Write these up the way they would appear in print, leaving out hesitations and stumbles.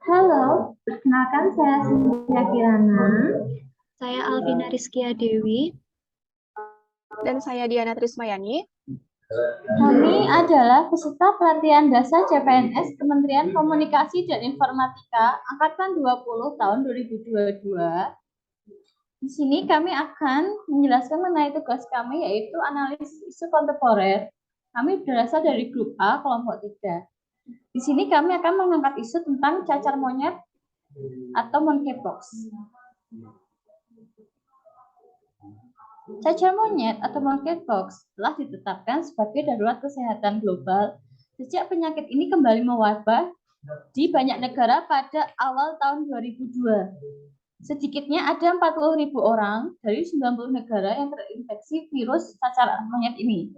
Halo, perkenalkan saya Cynthia Kirana. Saya Alvina Rizkia Dewi. Dan saya Diana Trismayani. Kami adalah peserta pelatihan dasar CPNS Kementerian Komunikasi dan Informatika Angkatan 20 tahun 2022. Di sini kami akan menjelaskan mengenai tugas kami, yaitu analisis isu kontemporer. Kami berasal dari grup A, kelompok 3. Di sini kami akan mengangkat isu tentang cacar monyet atau monkeypox. Cacar monyet atau monkeypox telah ditetapkan sebagai darurat kesehatan global sejak penyakit ini kembali mewabah di banyak negara pada awal tahun 2002. Sedikitnya ada 40.000 orang dari 90 negara yang terinfeksi virus cacar monyet ini.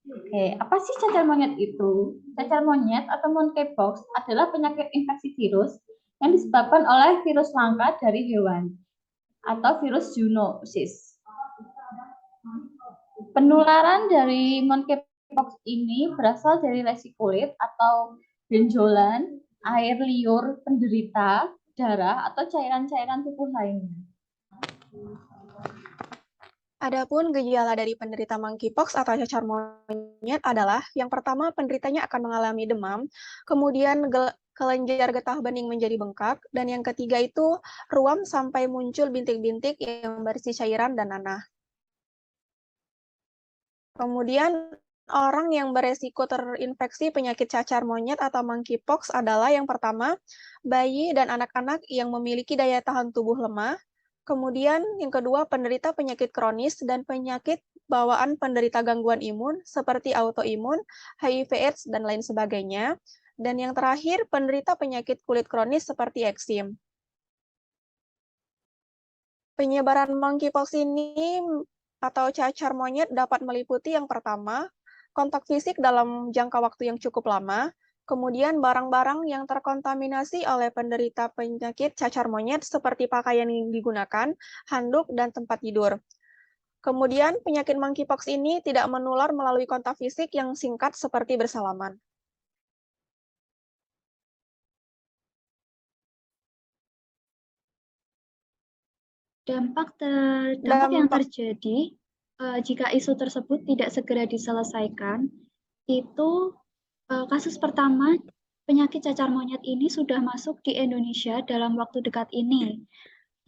Oke, apa sih cacar monyet itu? Cacar monyet atau monkeypox adalah penyakit infeksi virus yang disebabkan oleh virus langka dari hewan atau virus zoonosis. Penularan dari monkeypox ini berasal dari lesi kulit atau benjolan, air liur penderita, darah, atau cairan-cairan tubuh lainnya. Adapun gejala dari penderita monkeypox atau cacar monyet adalah yang pertama penderitanya akan mengalami demam, kemudian kelenjar getah bening menjadi bengkak, dan yang ketiga itu ruam sampai muncul bintik-bintik yang berisi cairan dan nanah. Kemudian orang yang beresiko terinfeksi penyakit cacar monyet atau monkeypox adalah yang pertama bayi dan anak-anak yang memiliki daya tahan tubuh lemah. Kemudian yang kedua, penderita penyakit kronis dan penyakit bawaan penderita gangguan imun seperti autoimun, HIV/AIDS, dan lain sebagainya. Dan yang terakhir, penderita penyakit kulit kronis seperti eksim. Penyebaran monkeypox ini atau cacar monyet dapat meliputi yang pertama, kontak fisik dalam jangka waktu yang cukup lama, kemudian barang-barang yang terkontaminasi oleh penderita penyakit cacar monyet seperti pakaian yang digunakan, handuk, dan tempat tidur. Kemudian penyakit monkeypox ini tidak menular melalui kontak fisik yang singkat seperti bersalaman. Dampak yang terjadi jika isu tersebut tidak segera diselesaikan, itu kasus pertama penyakit cacar monyet ini sudah masuk di Indonesia dalam waktu dekat ini,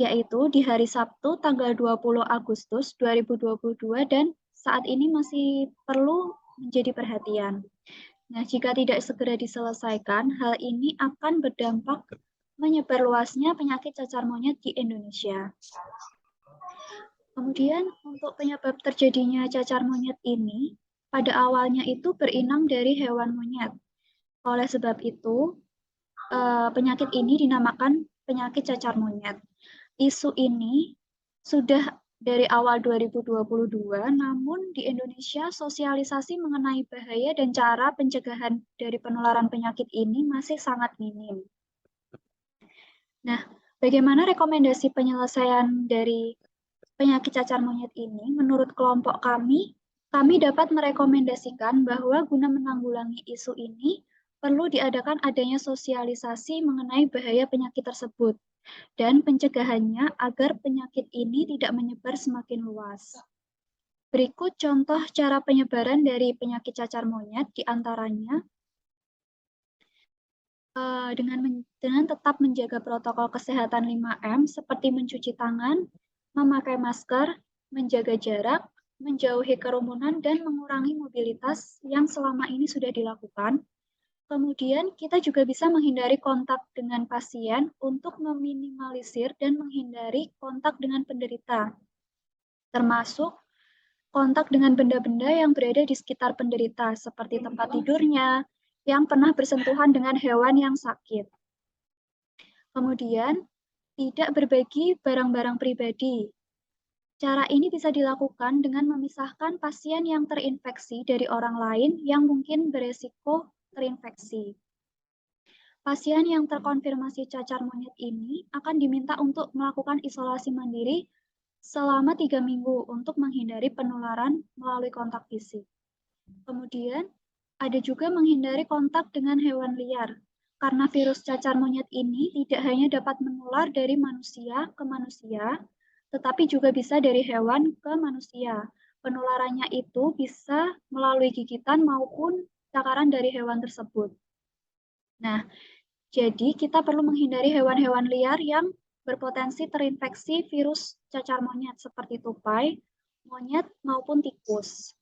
yaitu di hari Sabtu tanggal 20 Agustus 2022 dan saat ini masih perlu menjadi perhatian. Nah, jika tidak segera diselesaikan, hal ini akan berdampak menyebarluasnya penyakit cacar monyet di Indonesia. Kemudian untuk penyebab terjadinya cacar monyet ini, pada awalnya itu berinang dari hewan monyet. Oleh sebab itu, penyakit ini dinamakan penyakit cacar monyet. Isu ini sudah dari awal 2022, namun di Indonesia sosialisasi mengenai bahaya dan cara pencegahan dari penularan penyakit ini masih sangat minim. Nah, bagaimana rekomendasi penyelesaian dari penyakit cacar monyet ini? Menurut kelompok kami dapat merekomendasikan bahwa guna menanggulangi isu ini, perlu diadakan adanya sosialisasi mengenai bahaya penyakit tersebut dan pencegahannya agar penyakit ini tidak menyebar semakin luas. Berikut contoh cara penyebaran dari penyakit cacar monyet, diantaranya dengan tetap menjaga protokol kesehatan 5M seperti mencuci tangan, memakai masker, menjaga jarak, menjauhi kerumunan, dan mengurangi mobilitas yang selama ini sudah dilakukan. Kemudian kita juga bisa menghindari kontak dengan pasien untuk meminimalisir dan menghindari kontak dengan penderita, termasuk kontak dengan benda-benda yang berada di sekitar penderita, seperti tempat tidurnya, yang pernah bersentuhan dengan hewan yang sakit. Kemudian, tidak berbagi barang-barang pribadi. Cara ini bisa dilakukan dengan memisahkan pasien yang terinfeksi dari orang lain yang mungkin beresiko terinfeksi. Pasien yang terkonfirmasi cacar monyet ini akan diminta untuk melakukan isolasi mandiri selama 3 minggu untuk menghindari penularan melalui kontak fisik. Kemudian, Ada juga menghindari kontak dengan hewan liar, karena virus cacar monyet ini tidak hanya dapat menular dari manusia ke manusia, tetapi juga bisa dari hewan ke manusia. Penularannya itu bisa melalui gigitan maupun cakaran dari hewan tersebut. Nah, jadi kita perlu menghindari hewan-hewan liar yang berpotensi terinfeksi virus cacar monyet seperti tupai, monyet, maupun tikus.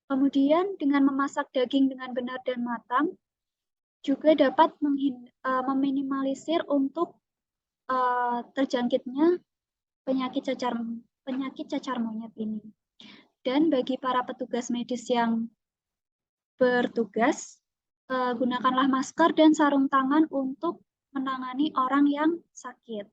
Kemudian dengan memasak daging dengan benar dan matang juga dapat meminimalisir untuk terjangkitnya penyakit cacar monyet ini. Dan bagi para petugas medis yang bertugas, gunakanlah masker dan sarung tangan untuk menangani orang yang sakit.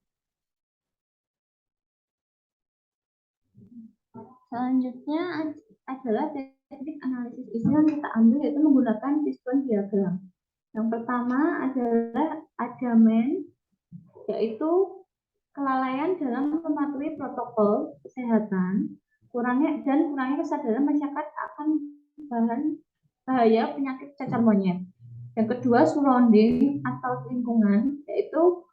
Selanjutnya adalah teknik analisis isu yang kita ambil, yaitu menggunakan fishbone diagram. Yang pertama adalah adamen, yaitu kelalaian dalam mematuhi protokol kesehatan, kurangnya kesadaran masyarakat akan bahaya penyakit cacar monyet. Yang kedua, surrounding atau lingkungan, yaitu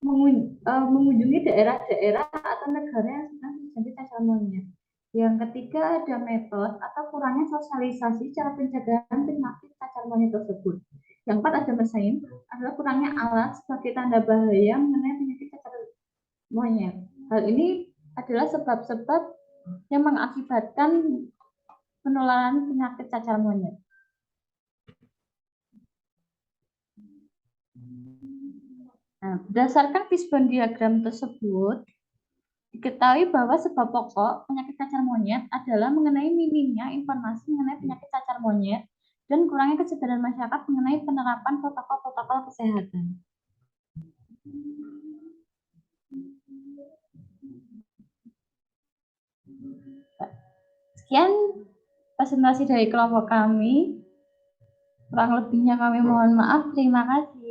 mengunjungi daerah-daerah atau negara yang sedang terjadi cacar monyet. Yang ketiga, ada metode atau kurangnya sosialisasi cara pencegahan penyakit cacar monyet tersebut. Yang keempat, ada mesin, adalah kurangnya alat sebagai tanda bahaya mengenai penyakit cacar monyet. Hal ini adalah sebab-sebab yang mengakibatkan penularan penyakit cacar monyet. Nah, berdasarkan fishbone diagram tersebut, diketahui bahwa sebab pokok penyakit cacar monyet adalah mengenai minimnya informasi mengenai penyakit cacar monyet dan kurangnya kesadaran masyarakat mengenai penerapan protokol-protokol kesehatan. Sekian presentasi dari kelompok kami. Kurang lebihnya kami mohon maaf. Terima kasih.